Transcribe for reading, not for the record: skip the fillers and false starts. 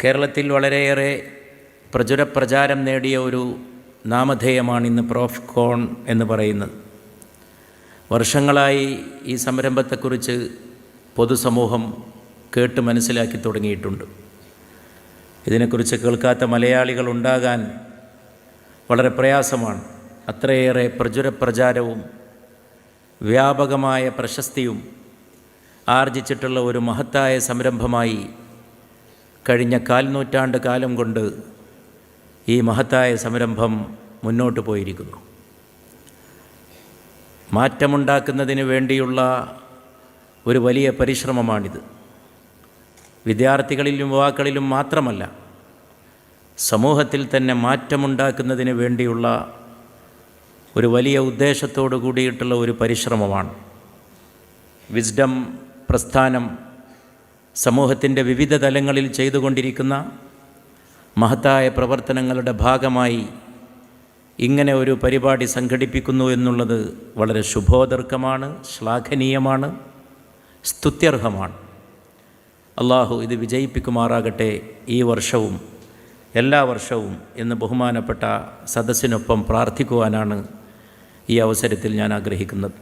കേരളത്തിൽ വളരെയേറെ പ്രചാരം നേടിയ ഒരു നാമധേയമാണ് ഇന്ന് പ്രോഫ്കോൺ എന്ന് പറയുന്നത്. വർഷങ്ങളായി ഈ സംരംഭത്തെക്കുറിച്ച് പൊതുസമൂഹം കേട്ട് മനസ്സിലാക്കി തുടങ്ങിയിട്ടുണ്ട്. ഇതിനെക്കുറിച്ച് കേൾക്കാത്ത മലയാളികൾ ഉണ്ടാകാൻ വളരെ പ്രയാസമാണ്. അത്രയേറെ പ്രചാരവും വ്യാപകമായ പ്രശസ്തിയും ആർജിച്ചിട്ടുള്ള ഒരു മഹത്തായ സംരംഭമായി കഴിഞ്ഞ 4 നൂറ്റാണ്ട് കാലം കൊണ്ട് ഈ മഹത്തായ സംരംഭം മുന്നോട്ട് പോയിരിക്കുന്നു. മാറ്റമുണ്ടാക്കുന്നതിന് വേണ്ടിയുള്ള ഒരു വലിയ പരിശ്രമമാണിത്. വിദ്യാർത്ഥികളിലും യുവാക്കളിലും മാത്രമല്ല, സമൂഹത്തിൽ തന്നെ മാറ്റമുണ്ടാക്കുന്നതിന് വേണ്ടിയുള്ള ഒരു വലിയ ഉദ്ദേശത്തോടു കൂടിയിട്ടുള്ള ഒരു പരിശ്രമമാണ്. വിസ്ഡം പ്രസ്ഥാനം സമൂഹത്തിൻ്റെ വിവിധ തലങ്ങളിൽ ചെയ്തുകൊണ്ടിരിക്കുന്ന മഹത്തായ പ്രവർത്തനങ്ങളുടെ ഭാഗമായി ഇങ്ങനെ ഒരു പരിപാടി സംഘടിപ്പിക്കുന്നു എന്നുള്ളത് വളരെ ശുഭോദർക്കമാണ്, ശ്ലാഘനീയമാണ്, സ്തുത്യർഹമാണ്. അള്ളാഹു ഇത് വിജയിപ്പിക്കുമാറാകട്ടെ ഈ വർഷവും എല്ലാ വർഷവും എന്ന് ബഹുമാനപ്പെട്ട സദസ്സിനൊപ്പം പ്രാർത്ഥിക്കുവാനാണ് ഈ അവസരത്തിൽ ഞാൻ ആഗ്രഹിക്കുന്നത്.